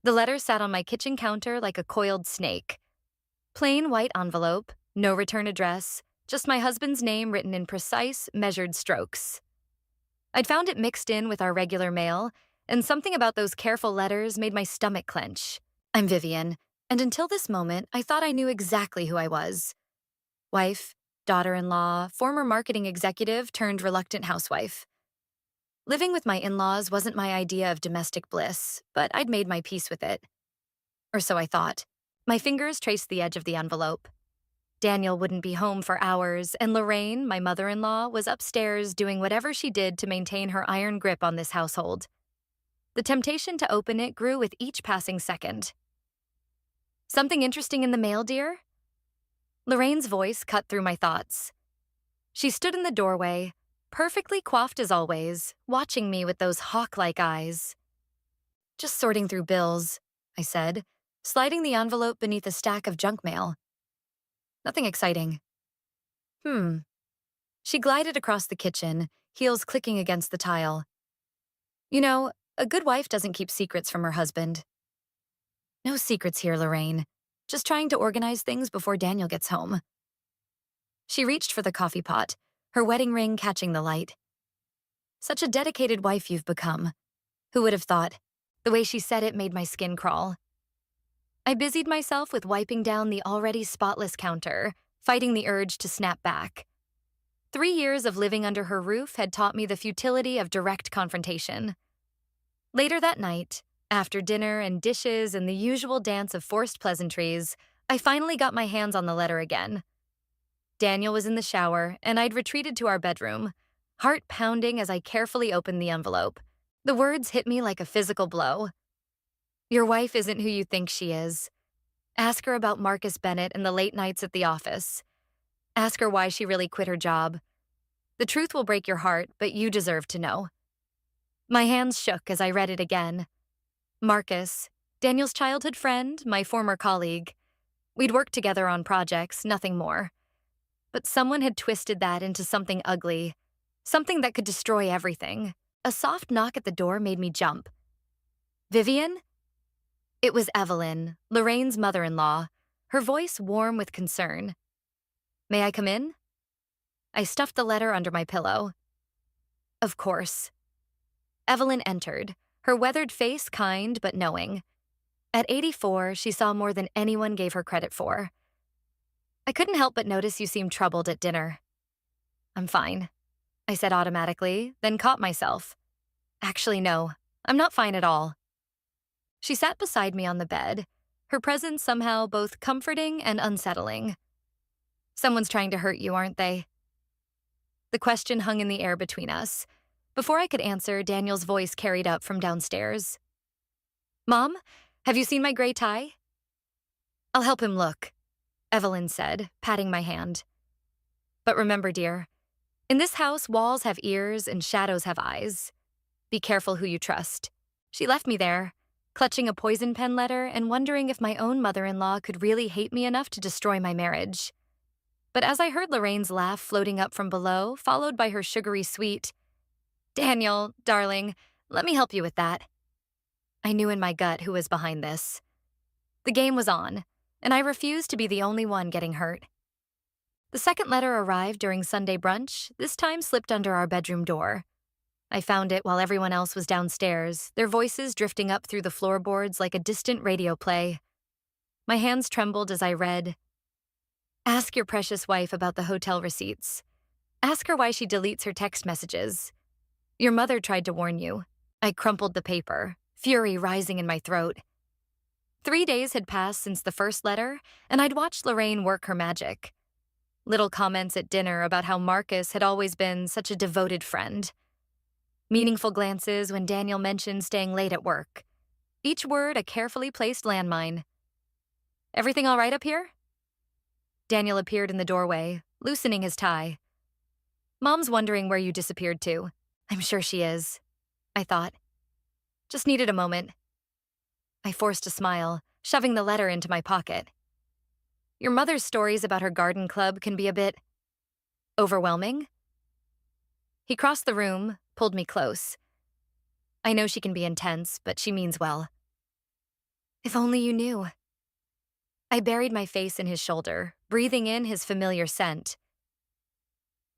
The letter sat on my kitchen counter like a coiled snake. Plain white envelope, no return address, just my husband's name written in precise, measured strokes. I'd found it mixed in with our regular mail, and something about those careful letters made my stomach clench. I'm Vivian, and until this moment, I thought I knew exactly who I was. Wife, daughter-in-law, former marketing executive turned reluctant housewife. Living with my in-laws wasn't my idea of domestic bliss, but I'd made my peace with it. Or so I thought. My fingers traced the edge of the envelope. Daniel wouldn't be home for hours, and Lorraine, my mother-in-law, was upstairs doing whatever she did to maintain her iron grip on this household. The temptation to open it grew with each passing second. "Something interesting in the mail, dear?" Lorraine's voice cut through my thoughts. She stood in the doorway, perfectly coiffed as always, watching me with those hawk-like eyes. "Just sorting through bills," I said, sliding the envelope beneath a stack of junk mail. "Nothing exciting." She glided across the kitchen, heels clicking against the tile. "You know, a good wife doesn't keep secrets from her husband." "No secrets here, Lorraine. Just trying to organize things before Daniel gets home." She reached for the coffee pot, her wedding ring catching the light. "Such a dedicated wife you've become. Who would have thought?" The way she said it made my skin crawl. I busied myself with wiping down the already spotless counter, fighting the urge to snap back. 3 years of living under her roof had taught me the futility of direct confrontation. Later that night, after dinner and dishes and the usual dance of forced pleasantries, I finally got my hands on the letter again. Daniel was in the shower, and I'd retreated to our bedroom, heart pounding as I carefully opened the envelope. The words hit me like a physical blow. "Your wife isn't who you think she is. Ask her about Marcus Bennett and the late nights at the office. Ask her why she really quit her job. The truth will break your heart, but you deserve to know." My hands shook as I read it again. Marcus, Daniel's childhood friend, my former colleague. We'd worked together on projects, nothing more. But someone had twisted that into something ugly, something that could destroy everything. A soft knock at the door made me jump. "Vivian?" It was Evelyn, Lorraine's mother-in-law, her voice warm with concern. "May I come in?" I stuffed the letter under my pillow. "Of course." Evelyn entered, her weathered face kind but knowing. At 84, she saw more than anyone gave her credit for. "I couldn't help but notice you seemed troubled at dinner." "I'm fine," I said automatically, then caught myself. "Actually, no, I'm not fine at all." She sat beside me on the bed, her presence somehow both comforting and unsettling. "Someone's trying to hurt you, aren't they?" The question hung in the air between us. Before I could answer, Daniel's voice carried up from downstairs. "Mom, have you seen my gray tie?" "I'll help him look," Evelyn said, patting my hand. "But remember, dear, in this house, walls have ears and shadows have eyes. Be careful who you trust." She left me there, clutching a poison pen letter and wondering if my own mother-in-law could really hate me enough to destroy my marriage. But as I heard Lorraine's laugh floating up from below, followed by her sugary sweet, "Daniel, darling, let me help you with that," I knew in my gut who was behind this. The game was on, and I refused to be the only one getting hurt. The second letter arrived during Sunday brunch, this time slipped under our bedroom door. I found it while everyone else was downstairs, their voices drifting up through the floorboards like a distant radio play. My hands trembled as I read, "Ask your precious wife about the hotel receipts. Ask her why she deletes her text messages. Your mother tried to warn you." I crumpled the paper, fury rising in my throat. 3 days had passed since the first letter, and I'd watched Lorraine work her magic. Little comments at dinner about how Marcus had always been such a devoted friend. Meaningful glances when Daniel mentioned staying late at work. Each word a carefully placed landmine. "Everything all right up here?" Daniel appeared in the doorway, loosening his tie. "Mom's wondering where you disappeared to." "I'm sure she is," I thought. "Just needed a moment." I forced a smile, shoving the letter into my pocket. "Your mother's stories about her garden club can be a bit overwhelming." He crossed the room, pulled me close. "I know she can be intense, but she means well." If only you knew. I buried my face in his shoulder, breathing in his familiar scent.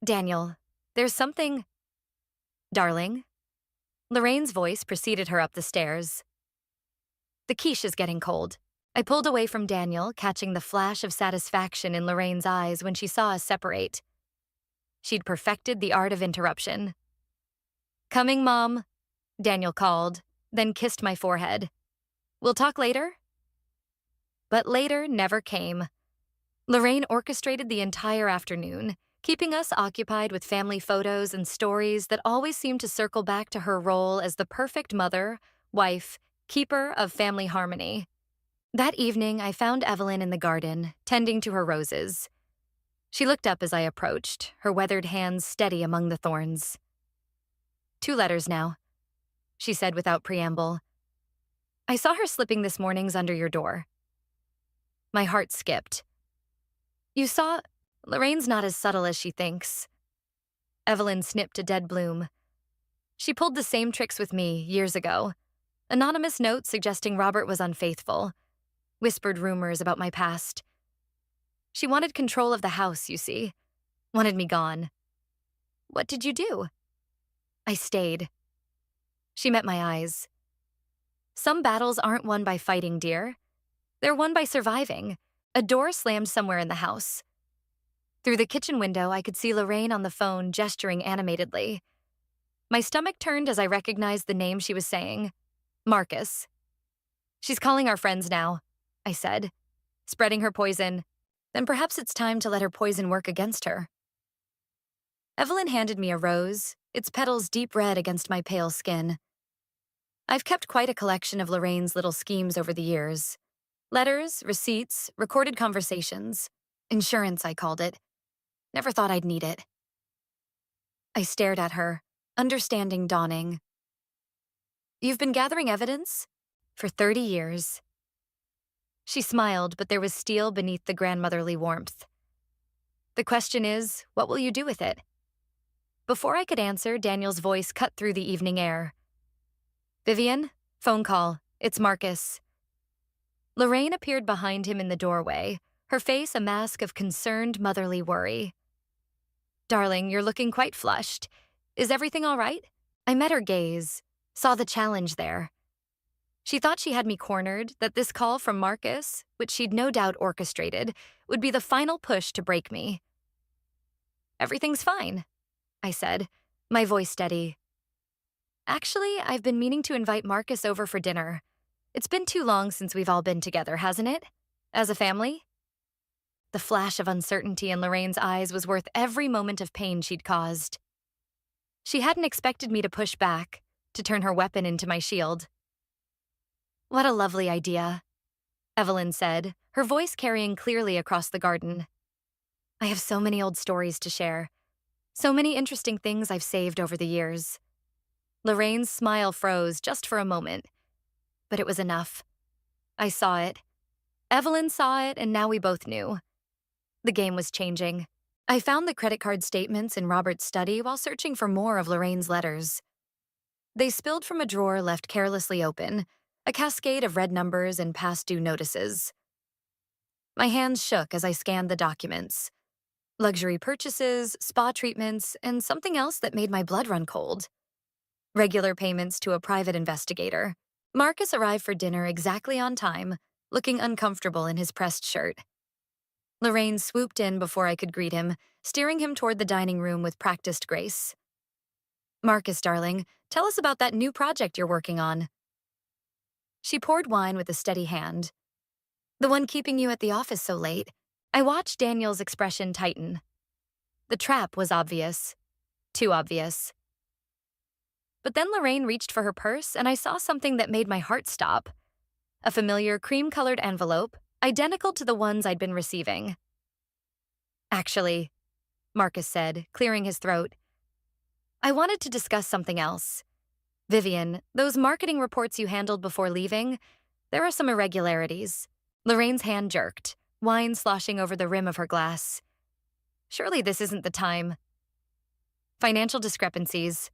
Daniel, there's something. Darling. Lorraine's voice preceded her up the stairs. The quiche is getting cold. I pulled away from Daniel, catching the flash of satisfaction in Lorraine's eyes when she saw us separate. She'd perfected the art of interruption. Coming, Mom, Daniel called, then kissed my forehead. We'll talk later? But later never came. Lorraine orchestrated the entire afternoon, keeping us occupied with family photos and stories that always seemed to circle back to her role as the perfect mother, wife, keeper of family harmony. That evening, I found Evelyn in the garden, tending to her roses. She looked up as I approached, her weathered hands steady among the thorns. 2 letters now, she said without preamble. I saw her slipping this morning's under your door. My heart skipped. You saw? Lorraine's not as subtle as she thinks. Evelyn snipped a dead bloom. She pulled the same tricks with me years ago. Anonymous notes suggesting Robert was unfaithful. Whispered rumors about my past. She wanted control of the house, you see. Wanted me gone. What did you do? I stayed. She met my eyes. Some battles aren't won by fighting, dear. They're won by surviving. A door slammed somewhere in the house. Through the kitchen window, I could see Lorraine on the phone gesturing animatedly. My stomach turned as I recognized the name she was saying. Marcus. She's calling our friends now, I said, spreading her poison. Then perhaps it's time to let her poison work against her. Evelyn handed me a rose, its petals deep red against my pale skin. I've kept quite a collection of Lorraine's little schemes over the years. Letters, receipts, recorded conversations. Insurance, I called it. Never thought I'd need it. I stared at her, understanding dawning. You've been gathering evidence? For 30 years. She smiled, but there was steel beneath the grandmotherly warmth. The question is, what will you do with it? Before I could answer, Daniel's voice cut through the evening air. Vivian, phone call. It's Marcus. Lorraine appeared behind him in the doorway, her face a mask of concerned motherly worry. Darling, you're looking quite flushed. Is everything all right? I met her gaze, saw the challenge there. She thought she had me cornered, that this call from Marcus, which she'd no doubt orchestrated, would be the final push to break me. Everything's fine, I said, my voice steady. Actually, I've been meaning to invite Marcus over for dinner. It's been too long since we've all been together, hasn't it? As a family? The flash of uncertainty in Lorraine's eyes was worth every moment of pain she'd caused. She hadn't expected me to push back, to turn her weapon into my shield. What a lovely idea, Evelyn said, her voice carrying clearly across the garden. I have so many old stories to share, so many interesting things I've saved over the years. Lorraine's smile froze just for a moment, but it was enough. I saw it. Evelyn saw it, and now we both knew. The game was changing. I found the credit card statements in Robert's study while searching for more of Lorraine's letters. They spilled from a drawer left carelessly open, a cascade of red numbers and past due notices. My hands shook as I scanned the documents. Luxury purchases, spa treatments, and something else that made my blood run cold. Regular payments to a private investigator. Marcus arrived for dinner exactly on time, looking uncomfortable in his pressed shirt. Lorraine swooped in before I could greet him, steering him toward the dining room with practiced grace. Marcus, darling, tell us about that new project you're working on. She poured wine with a steady hand. The one keeping you at the office so late. I watched Daniel's expression tighten. The trap was obvious. Too obvious. But then Lorraine reached for her purse, and I saw something that made my heart stop. A familiar cream-colored envelope, identical to the ones I'd been receiving. Actually, Marcus said, clearing his throat, I wanted to discuss something else. Vivian, those marketing reports you handled before leaving, there are some irregularities. Lorraine's hand jerked, wine sloshing over the rim of her glass. Surely this isn't the time. Financial discrepancies,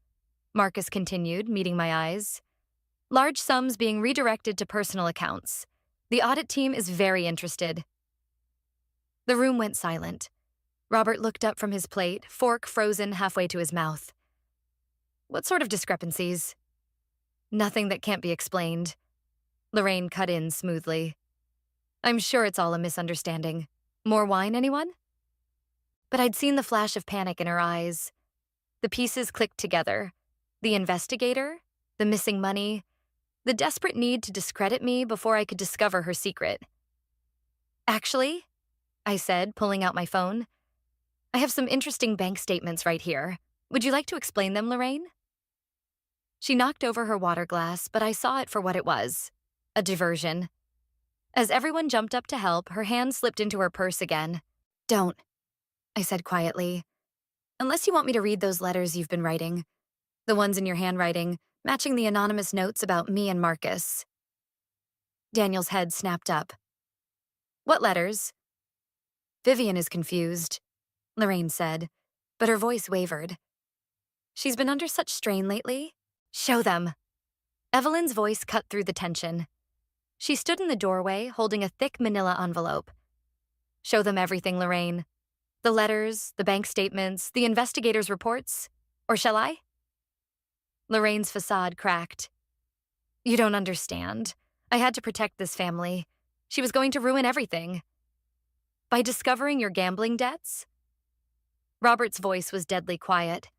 Marcus continued, meeting my eyes. Large sums being redirected to personal accounts. The audit team is very interested. The room went silent. Robert looked up from his plate, fork frozen halfway to his mouth. What sort of discrepancies? Nothing that can't be explained. Lorraine cut in smoothly. I'm sure it's all a misunderstanding. More wine, anyone? But I'd seen the flash of panic in her eyes. The pieces clicked together. The investigator, the missing money, the desperate need to discredit me before I could discover her secret. Actually, I said, pulling out my phone, I have some interesting bank statements right here. Would you like to explain them, Lorraine? She knocked over her water glass, but I saw it for what it was, a diversion. As everyone jumped up to help, her hand slipped into her purse again. Don't, I said quietly. Unless you want me to read those letters you've been writing. The ones in your handwriting, matching the anonymous notes about me and Marcus. Daniel's head snapped up. What letters? Vivian is confused, Lorraine said, but her voice wavered. She's been under such strain lately. Show them. Evelyn's voice cut through the tension. She stood in the doorway, holding a thick manila envelope. Show them everything, Lorraine. The letters, the bank statements, the investigator's reports. Or shall I? Lorraine's facade cracked. You don't understand. I had to protect this family. She was going to ruin everything. By discovering your gambling debts? Robert's voice was deadly quiet.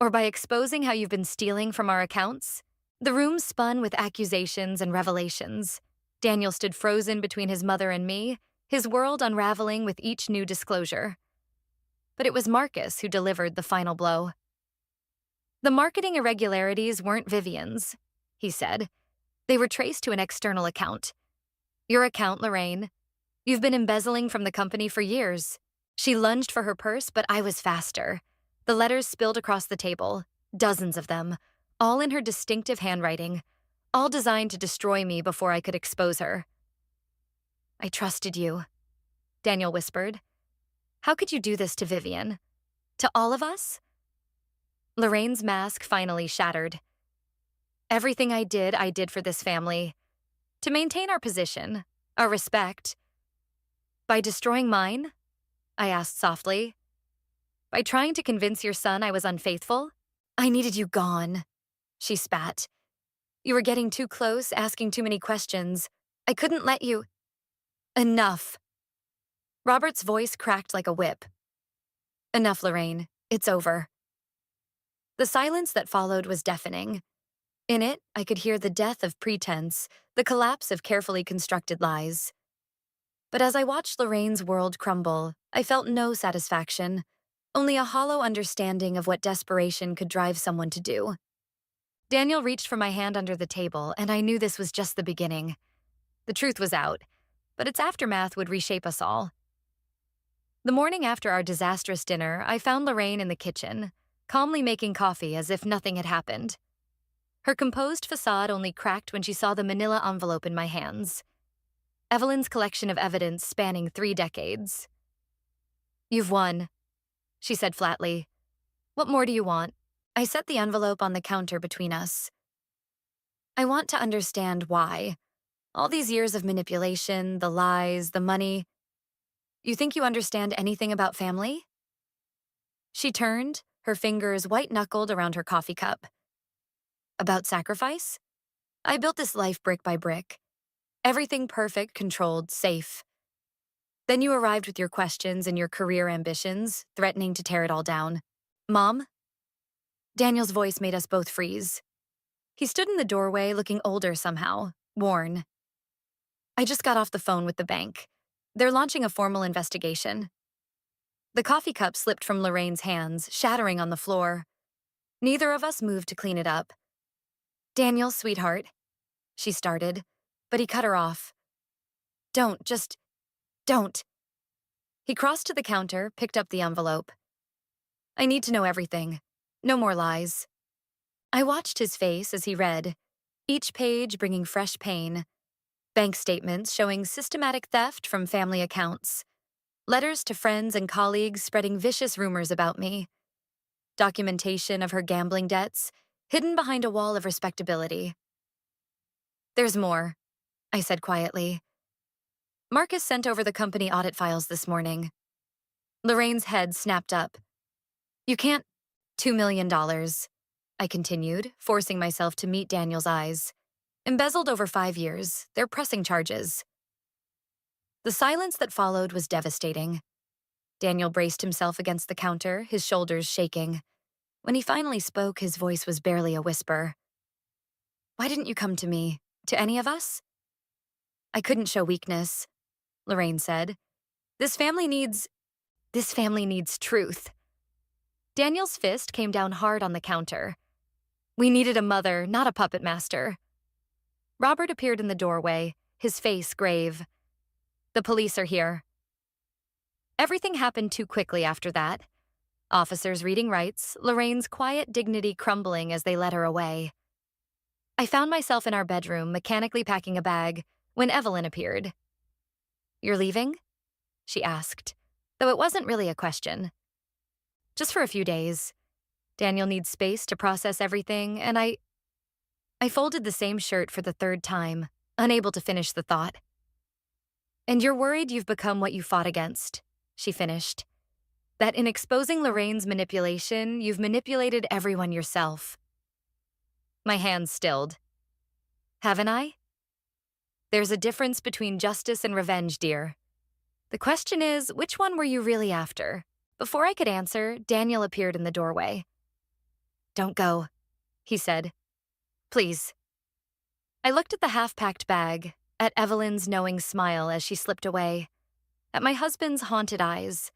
Or by exposing how you've been stealing from our accounts? The room spun with accusations and revelations. Daniel stood frozen between his mother and me, his world unraveling with each new disclosure. But it was Marcus who delivered the final blow. The marketing irregularities weren't Vivian's, he said. They were traced to an external account. Your account, Lorraine. You've been embezzling from the company for years. She lunged for her purse, but I was faster. The letters spilled across the table, dozens of them, all in her distinctive handwriting, all designed to destroy me before I could expose her. I trusted you, Daniel whispered. How could you do this to Vivian? To all of us? Lorraine's mask finally shattered. Everything I did for this family. To maintain our position, our respect. By destroying mine? I asked softly. By trying to convince your son I was unfaithful? I needed you gone, she spat. You were getting too close, asking too many questions. I couldn't let you. Enough. Robert's voice cracked like a whip. Enough, Lorraine. It's over. The silence that followed was deafening. In it, I could hear the death of pretense, the collapse of carefully constructed lies. But as I watched Lorraine's world crumble, I felt no satisfaction, only a hollow understanding of what desperation could drive someone to do. Daniel reached for my hand under the table, and I knew this was just the beginning. The truth was out, but its aftermath would reshape us all. The morning after our disastrous dinner, I found Lorraine in the kitchen, calmly making coffee as if nothing had happened. Her composed facade only cracked when she saw the manila envelope in my hands. Evelyn's collection of evidence spanning 3 decades. You've won, she said flatly. What more do you want? I set the envelope on the counter between us. I want to understand why. All these years of manipulation, the lies, the money. You think you understand anything about family? She turned, her fingers white-knuckled around her coffee cup. About sacrifice? I built this life brick by brick. Everything perfect, controlled, safe. Then you arrived with your questions and your career ambitions, threatening to tear it all down. Mom? Daniel's voice made us both freeze. He stood in the doorway, looking older somehow, worn. I just got off the phone with the bank. They're launching a formal investigation. The coffee cup slipped from Lorraine's hands, shattering on the floor. Neither of us moved to clean it up. Daniel, sweetheart, she started, but he cut her off. Don't. He crossed to the counter, picked up the envelope. I need to know everything. No more lies. I watched his face as he read, each page bringing fresh pain. Bank statements showing systematic theft from family accounts. Letters to friends and colleagues spreading vicious rumors about me. Documentation of her gambling debts, hidden behind a wall of respectability. There's more, I said quietly. Marcus sent over the company audit files this morning. Lorraine's head snapped up. You can't. $2 million, I continued, forcing myself to meet Daniel's eyes. Embezzled over 5 years, they're pressing charges. The silence that followed was devastating. Daniel braced himself against the counter, his shoulders shaking. When he finally spoke, his voice was barely a whisper. Why didn't you come to me? To any of us? I couldn't show weakness, Lorraine said. This family needs truth. Daniel's fist came down hard on the counter. We needed a mother, not a puppet master. Robert appeared in the doorway, his face grave. The police are here. Everything happened too quickly after that. Officers reading rights, Lorraine's quiet dignity crumbling as they led her away. I found myself in our bedroom, mechanically packing a bag, when Evelyn appeared. You're leaving? She asked, though it wasn't really a question. Just for a few days. Daniel needs space to process everything, and I folded the same shirt for the third time, unable to finish the thought. And you're worried you've become what you fought against, she finished. That in exposing Lorraine's manipulation, you've manipulated everyone yourself. My hands stilled. Haven't I? There's a difference between justice and revenge, dear. The question is, which one were you really after? Before I could answer, Daniel appeared in the doorway. Don't go, he said. Please. I looked at the half-packed bag, at Evelyn's knowing smile as she slipped away, at my husband's haunted eyes.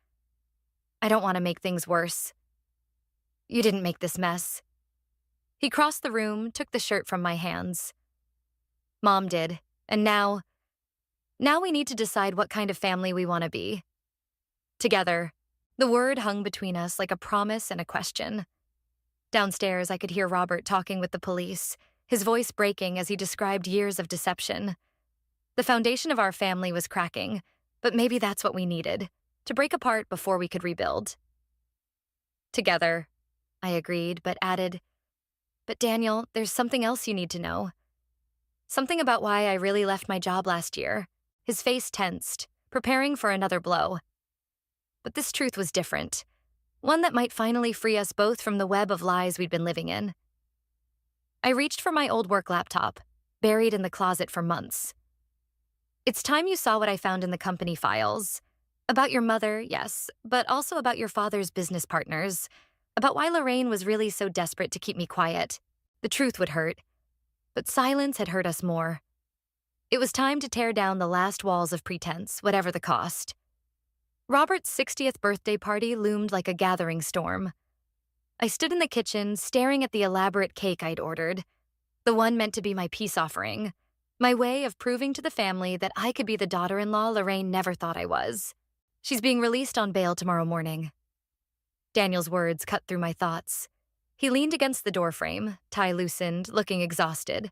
I don't want to make things worse. You didn't make this mess. He crossed the room, took the shirt from my hands. Mom did, and now we need to decide what kind of family we want to be. Together. The word hung between us like a promise and a question. Downstairs, I could hear Robert talking with the police, his voice breaking as he described years of deception. The foundation of our family was cracking, but maybe that's what we needed, to break apart before we could rebuild. Together, I agreed, but added, But Daniel, there's something else you need to know. Something about why I really left my job last year. His face tensed, preparing for another blow. But this truth was different, one that might finally free us both from the web of lies we'd been living in. I reached for my old work laptop, buried in the closet for months. It's time you saw what I found in the company files. About your mother, yes, but also about your father's business partners, about why Lorraine was really so desperate to keep me quiet. The truth would hurt, but silence had hurt us more. It was time to tear down the last walls of pretense, whatever the cost. Robert's 60th birthday party loomed like a gathering storm. I stood in the kitchen, staring at the elaborate cake I'd ordered, the one meant to be my peace offering, my way of proving to the family that I could be the daughter-in-law Lorraine never thought I was. She's being released on bail tomorrow morning. Daniel's words cut through my thoughts. He leaned against the doorframe, tie loosened, looking exhausted.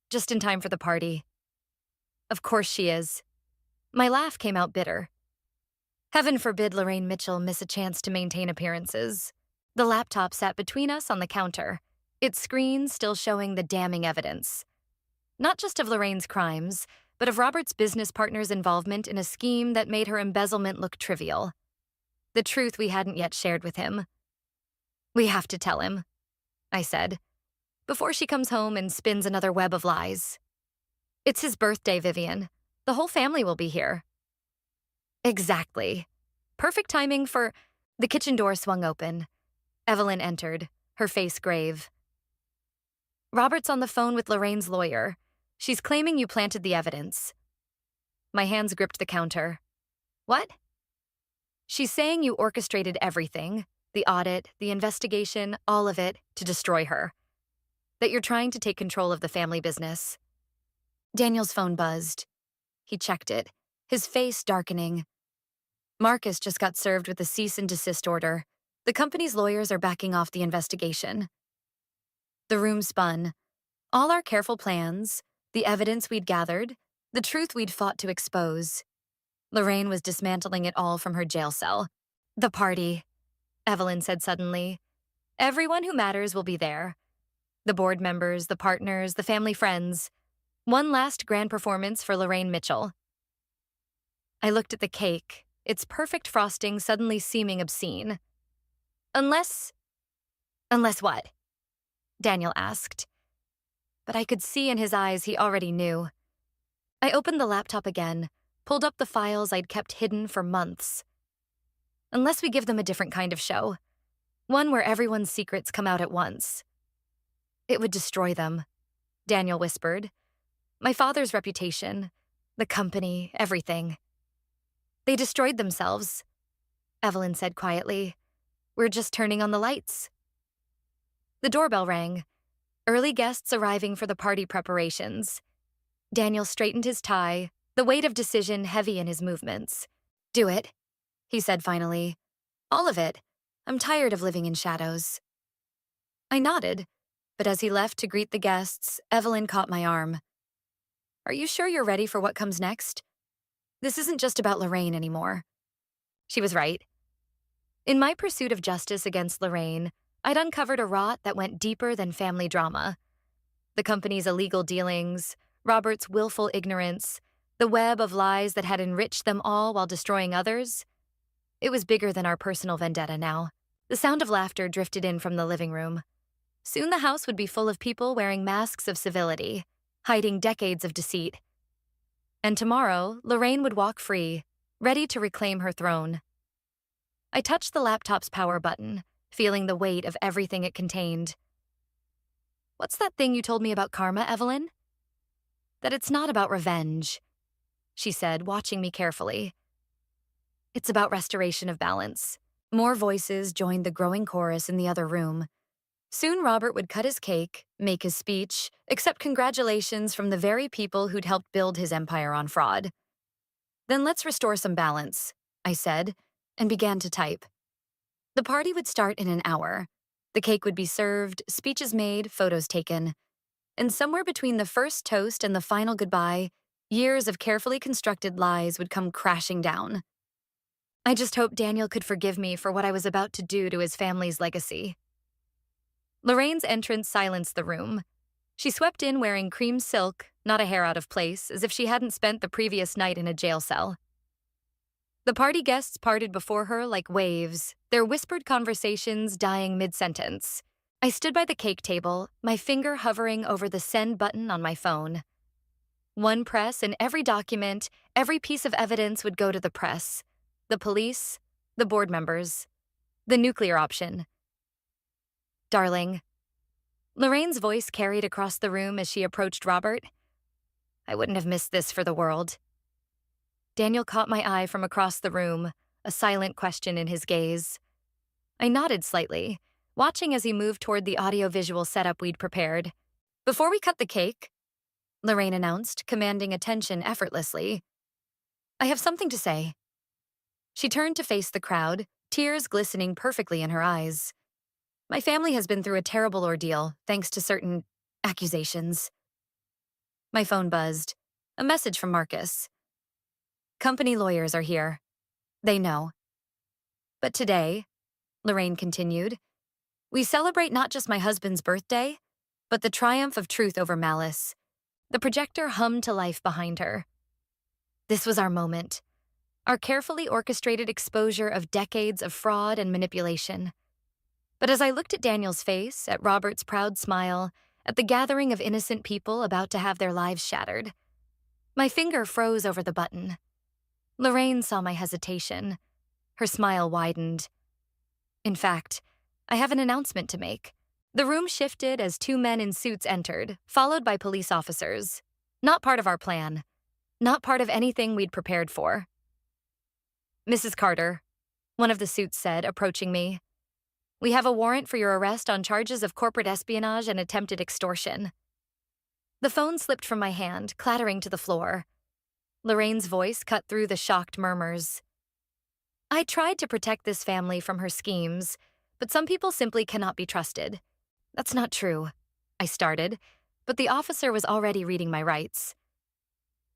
Just in time for the party. Of course she is. My laugh came out bitter. Heaven forbid Lorraine Mitchell miss a chance to maintain appearances. The laptop sat between us on the counter, its screen still showing the damning evidence. Not just of Lorraine's crimes, but of Robert's business partner's involvement in a scheme that made her embezzlement look trivial. The truth we hadn't yet shared with him. We have to tell him, I said, before she comes home and spins another web of lies. It's his birthday, Vivian. The whole family will be here. Exactly. Perfect timing for... The kitchen door swung open. Evelyn entered, her face grave. Robert's on the phone with Lorraine's lawyer. She's claiming you planted the evidence. My hands gripped the counter. What? She's saying you orchestrated everything, the audit, the investigation, all of it, to destroy her. That you're trying to take control of the family business. Daniel's phone buzzed. He checked it, his face darkening. Marcus just got served with a cease and desist order. The company's lawyers are backing off the investigation. The room spun. All our careful plans, the evidence we'd gathered, the truth we'd fought to expose. Lorraine was dismantling it all from her jail cell. The party, Evelyn said suddenly. Everyone who matters will be there. The board members, the partners, the family friends. One last grand performance for Lorraine Mitchell. I looked at the cake, its perfect frosting suddenly seeming obscene. Unless. Unless what? Daniel asked. But I could see in his eyes he already knew. I opened the laptop again, pulled up the files I'd kept hidden for months. Unless we give them a different kind of show. One where everyone's secrets come out at once. It would destroy them, Daniel whispered. My father's reputation, the company, everything. They destroyed themselves, Evelyn said quietly. We're just turning on the lights. The doorbell rang. Early guests arriving for the party preparations. Daniel straightened his tie, the weight of decision heavy in his movements. Do it, he said finally. All of it. I'm tired of living in shadows. I nodded, but as he left to greet the guests, Evelyn caught my arm. Are you sure you're ready for what comes next? This isn't just about Lorraine anymore. She was right. In my pursuit of justice against Lorraine, I'd uncovered a rot that went deeper than family drama. The company's illegal dealings, Robert's willful ignorance, the web of lies that had enriched them all while destroying others. It was bigger than our personal vendetta now. The sound of laughter drifted in from the living room. Soon the house would be full of people wearing masks of civility, hiding decades of deceit. And tomorrow, Lorraine would walk free, ready to reclaim her throne. I touched the laptop's power button, feeling the weight of everything it contained. What's that thing you told me about karma, Evelyn? That it's not about revenge, she said, watching me carefully. It's about restoration of balance. More voices joined the growing chorus in the other room. Soon Robert would cut his cake, make his speech, accept congratulations from the very people who'd helped build his empire on fraud. Then let's restore some balance, I said, and began to type. The party would start in an hour. The cake would be served, speeches made, photos taken. And somewhere between the first toast and the final goodbye, years of carefully constructed lies would come crashing down. I just hoped Daniel could forgive me for what I was about to do to his family's legacy. Lorraine's entrance silenced the room. She swept in wearing cream silk, not a hair out of place, as if she hadn't spent the previous night in a jail cell. The party guests parted before her like waves, their whispered conversations dying mid-sentence. I stood by the cake table, my finger hovering over the send button on my phone. One press and every document, every piece of evidence would go to the press. The police, the board members, the nuclear option. Darling. Lorraine's voice carried across the room as she approached Robert. I wouldn't have missed this for the world. Daniel caught my eye from across the room, a silent question in his gaze. I nodded slightly, watching as he moved toward the audiovisual setup we'd prepared. Before we cut the cake, Lorraine announced, commanding attention effortlessly, I have something to say. She turned to face the crowd, tears glistening perfectly in her eyes. My family has been through a terrible ordeal, thanks to certain accusations. My phone buzzed. A message from Marcus. Company lawyers are here. They know. But today, Lorraine continued, we celebrate not just my husband's birthday, but the triumph of truth over malice. The projector hummed to life behind her. This was our moment. Our carefully orchestrated exposure of decades of fraud and manipulation. But as I looked at Daniel's face, at Robert's proud smile, at the gathering of innocent people about to have their lives shattered, my finger froze over the button. Lorraine saw my hesitation. Her smile widened. In fact, I have an announcement to make. The room shifted as two men in suits entered, followed by police officers. Not part of our plan. Not part of anything we'd prepared for. Mrs. Carter, one of the suits said, approaching me. We have a warrant for your arrest on charges of corporate espionage and attempted extortion. The phone slipped from my hand, clattering to the floor. Lorraine's voice cut through the shocked murmurs. I tried to protect this family from her schemes, but some people simply cannot be trusted. That's not true, I started, but the officer was already reading my rights.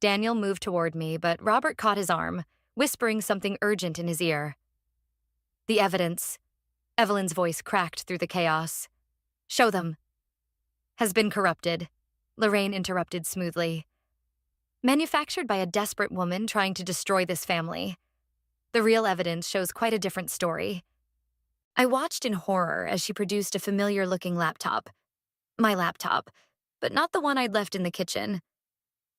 Daniel moved toward me, but Robert caught his arm, whispering something urgent in his ear. The evidence, Evelyn's voice cracked through the chaos. Show them. Has been corrupted. Lorraine interrupted smoothly. Manufactured by a desperate woman trying to destroy this family. The real evidence shows quite a different story. I watched in horror as she produced a familiar-looking laptop. My laptop, but not the one I'd left in the kitchen.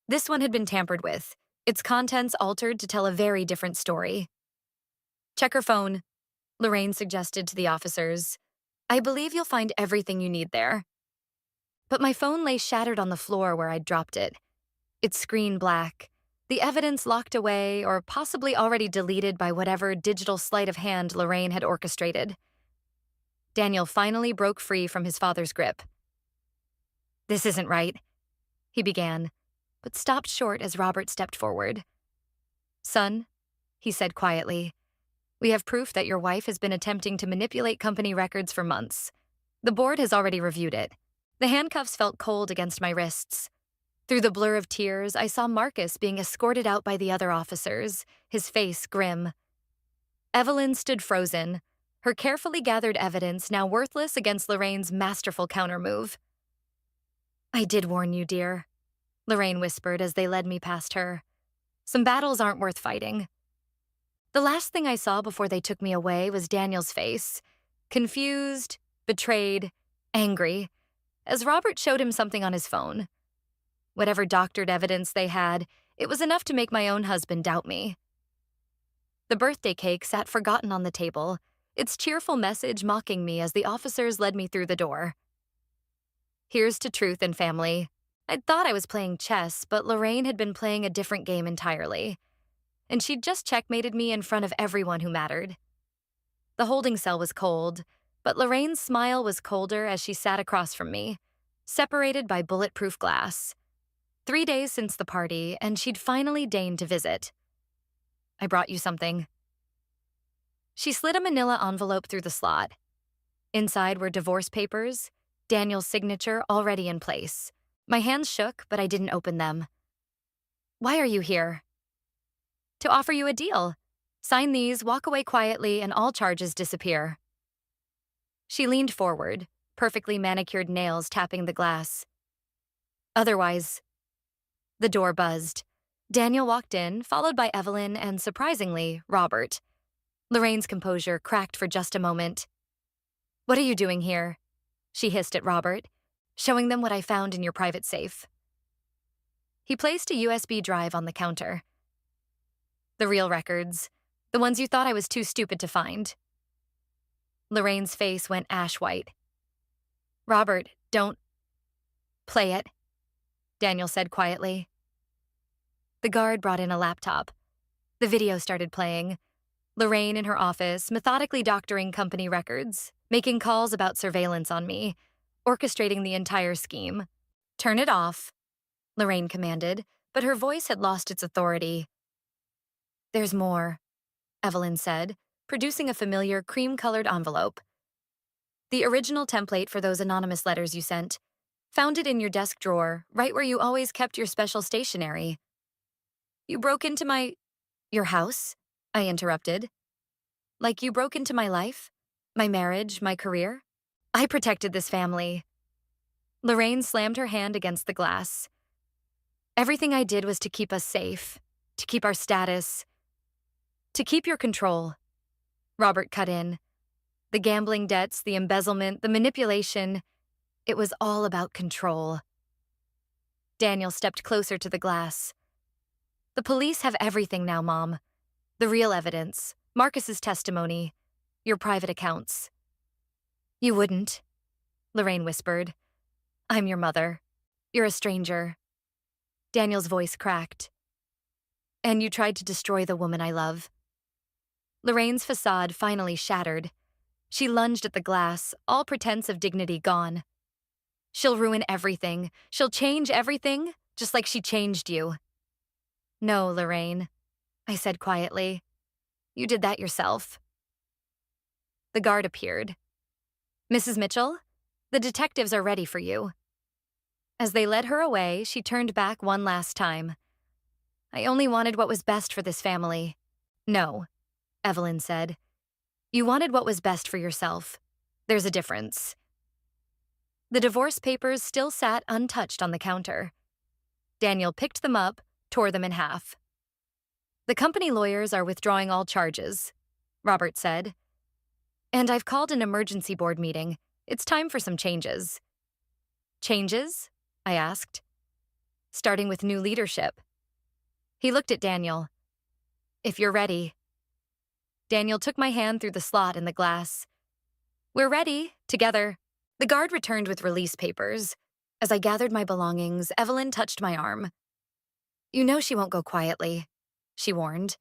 This one had been tampered with, its contents altered to tell a very different story. Check her phone, Lorraine suggested to the officers. I believe you'll find everything you need there. But my phone lay shattered on the floor where I'd dropped it. Its screen black, the evidence locked away or possibly already deleted by whatever digital sleight of hand Lorraine had orchestrated. Daniel finally broke free from his father's grip. This isn't right, he began, but stopped short as Robert stepped forward. Son, he said quietly, we have proof that your wife has been attempting to manipulate company records for months. The board has already reviewed it. The handcuffs felt cold against my wrists. Through the blur of tears, I saw Marcus being escorted out by the other officers, his face grim. Evelyn stood frozen, her carefully gathered evidence now worthless against Lorraine's masterful countermove. I did warn you, dear, Lorraine whispered as they led me past her. Some battles aren't worth fighting. The last thing I saw before they took me away was Daniel's face, confused, betrayed, angry, as Robert showed him something on his phone. Whatever doctored evidence they had, it was enough to make my own husband doubt me. The birthday cake sat forgotten on the table, its cheerful message mocking me as the officers led me through the door. Here's to truth and family. I'd thought I was playing chess, but Lorraine had been playing a different game entirely. And she'd just checkmated me in front of everyone who mattered. The holding cell was cold, but Lorraine's smile was colder as she sat across from me, separated by bulletproof glass. 3 days since the party, and she'd finally deigned to visit. I brought you something. She slid a manila envelope through the slot. Inside were divorce papers, Daniel's signature already in place. My hands shook, but I didn't open them. Why are you here? To offer you a deal. Sign these, walk away quietly, and all charges disappear. She leaned forward, perfectly manicured nails tapping the glass. Otherwise, the door buzzed. Daniel walked in, followed by Evelyn and, surprisingly, Robert. Lorraine's composure cracked for just a moment. What are you doing here? She hissed at Robert, showing them what I found in your private safe. He placed a USB drive on the counter. The real records, the ones you thought I was too stupid to find. Lorraine's face went ash white. Robert, don't play it, Daniel said quietly. The guard brought in a laptop. The video started playing. Lorraine in her office, methodically doctoring company records, making calls about surveillance on me, orchestrating the entire scheme. Turn it off, Lorraine commanded, but her voice had lost its authority. There's more, Evelyn said, producing a familiar cream-colored envelope. The original template for those anonymous letters you sent. Found it in your desk drawer, right where you always kept your special stationery. You broke into your house? I interrupted. Like you broke into my life? My marriage, my career? I protected this family. Lorraine slammed her hand against the glass. Everything I did was to keep us safe, to keep our status, to keep your control. Robert cut in. The gambling debts, the embezzlement, the manipulation. It was all about control. Daniel stepped closer to the glass. The police have everything now, Mom. The real evidence, Marcus's testimony, your private accounts. You wouldn't, Lorraine whispered. I'm your mother. You're a stranger. Daniel's voice cracked. And you tried to destroy the woman I love. Lorraine's facade finally shattered. She lunged at the glass, all pretense of dignity gone. She'll ruin everything. She'll change everything, just like she changed you. No, Lorraine, I said quietly. You did that yourself. The guard appeared. Mrs. Mitchell, the detectives are ready for you. As they led her away, she turned back one last time. I only wanted what was best for this family. No, Evelyn said. You wanted what was best for yourself. There's a difference. The divorce papers still sat untouched on the counter. Daniel picked them up, tore them in half. "The company lawyers are withdrawing all charges," Robert said. "And I've called an emergency board meeting. It's time for some changes." "Changes?" I asked. "Starting with new leadership." He looked at Daniel. "If you're ready." Daniel took my hand through the slot in the glass. "We're ready, together." The guard returned with release papers. As I gathered my belongings, Evelyn touched my arm. "You know she won't go quietly," she warned.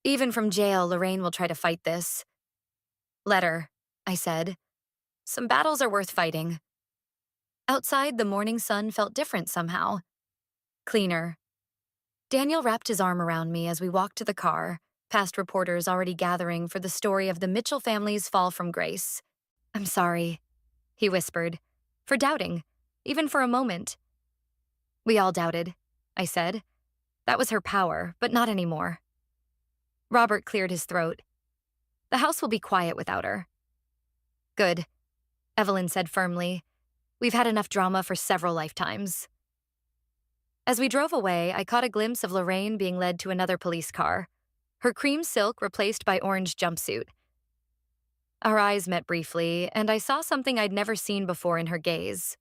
"Even from jail, Lorraine will try to fight this." "Let her," I said. "Some battles are worth fighting." Outside, the morning sun felt different somehow. Cleaner. Daniel wrapped his arm around me as we walked to the car, past reporters already gathering for the story of the Mitchell family's fall from grace. "I'm sorry," he whispered, "for doubting, even for a moment." "We all doubted," I said. "That was her power, but not anymore." Robert cleared his throat. "The house will be quiet without her." "Good," Evelyn said firmly. "We've had enough drama for several lifetimes." As we drove away, I caught a glimpse of Lorraine being led to another police car, her cream silk replaced by orange jumpsuit. Our eyes met briefly, and I saw something I'd never seen before in her gaze.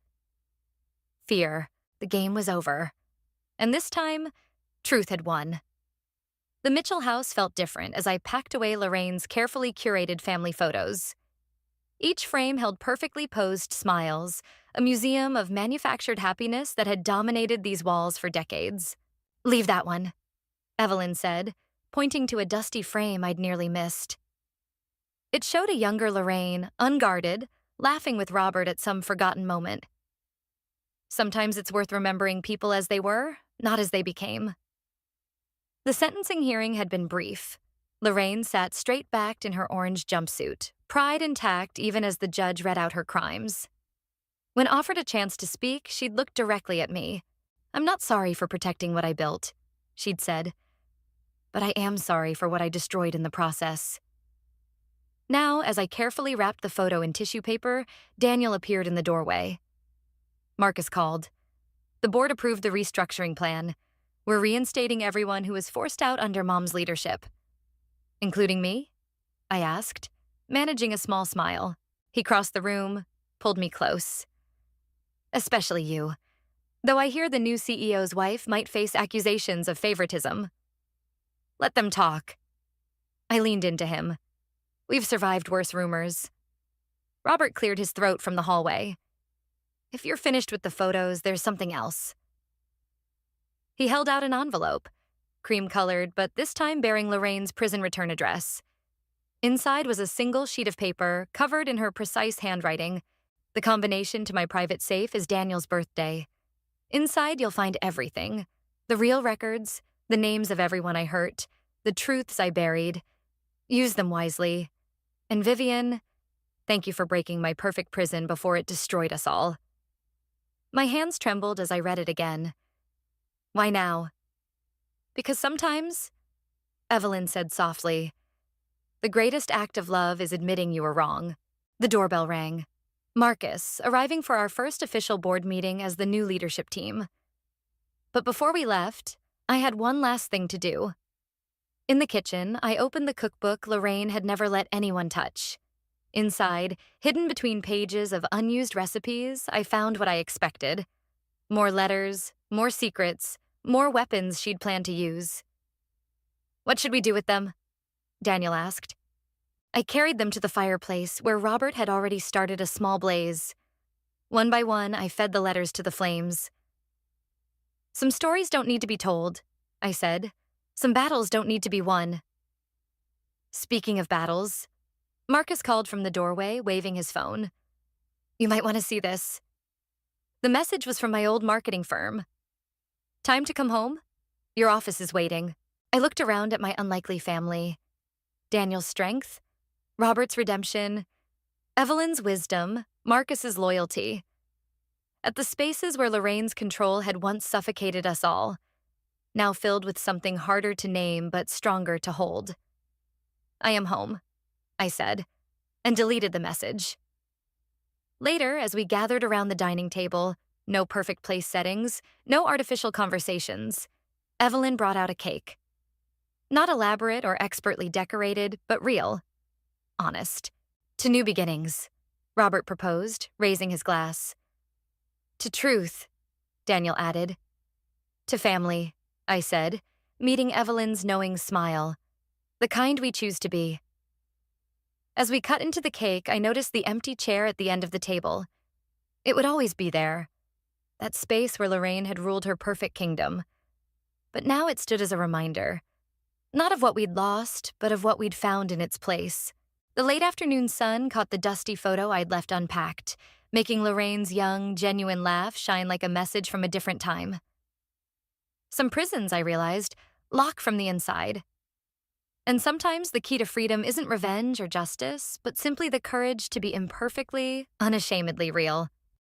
Fear. The game was over. And this time, truth had won. The Mitchell house felt different as I packed away Lorraine's carefully curated family photos. Each frame held perfectly posed smiles, a museum of manufactured happiness that had dominated these walls for decades. "Leave that one," Evelyn said, pointing to a dusty frame I'd nearly missed. It showed a younger Lorraine, unguarded, laughing with Robert at some forgotten moment. Sometimes it's worth remembering people as they were, not as they became. The sentencing hearing had been brief. Lorraine sat straight-backed in her orange jumpsuit, pride intact even as the judge read out her crimes. When offered a chance to speak, she'd look directly at me. "I'm not sorry for protecting what I built," she'd said. "But I am sorry for what I destroyed in the process." Now, as I carefully wrapped the photo in tissue paper, Daniel appeared in the doorway. Marcus called. "The board approved the restructuring plan. We're reinstating everyone who was forced out under Mom's leadership." "Including me?" I asked, managing a small smile. He crossed the room, pulled me close. "Especially you. Though I hear the new CEO's wife might face accusations of favoritism." "Let them talk." I leaned into him. "We've survived worse rumors." Robert cleared his throat from the hallway. "If you're finished with the photos, there's something else." He held out an envelope, cream-colored, but this time bearing Lorraine's prison return address. Inside was a single sheet of paper, covered in her precise handwriting. "The combination to my private safe is Daniel's birthday. Inside you'll find everything. The real records, the names of everyone I hurt, the truths I buried. Use them wisely. And Vivian, thank you for breaking my perfect prison before it destroyed us all." My hands trembled as I read it again. "Why now?" "Because sometimes," Evelyn said softly, "the greatest act of love is admitting you were wrong." The doorbell rang. Marcus, arriving for our first official board meeting as the new leadership team. But before we left, I had one last thing to do. In the kitchen, I opened the cookbook Lorraine had never let anyone touch. Inside, hidden between pages of unused recipes, I found what I expected. More letters, more secrets, more weapons she'd planned to use. "What should we do with them?" Daniel asked. I carried them to the fireplace, where Robert had already started a small blaze. One by one, I fed the letters to the flames. "Some stories don't need to be told," I said. "Some battles don't need to be won." Speaking of battles, Marcus called from the doorway, waving his phone. "You might want to see this." The message was from my old marketing firm. "Time to come home? Your office is waiting." I looked around at my unlikely family. Daniel's strength, Robert's redemption, Evelyn's wisdom, Marcus's loyalty. At the spaces where Lorraine's control had once suffocated us all, now filled with something harder to name but stronger to hold. "I am home," I said, and deleted the message. Later, as we gathered around the dining table, no perfect place settings, no artificial conversations, Evelyn brought out a cake. Not elaborate or expertly decorated, but real. Honest. To new beginnings, Robert proposed, raising his glass. To truth, Daniel added. To family, I said, meeting Evelyn's knowing smile. The kind we choose to be. As we cut into the cake, I noticed the empty chair at the end of the table. It would always be there. That space where Lorraine had ruled her perfect kingdom. But now it stood as a reminder. Not of what we'd lost, but of what we'd found in its place. The late afternoon sun caught the dusty photo I'd left unpacked, making Lorraine's young, genuine laugh shine like a message from a different time. Some prisons, I realized, lock from the inside. And sometimes the key to freedom isn't revenge or justice, but simply the courage to be imperfectly, unashamedly real.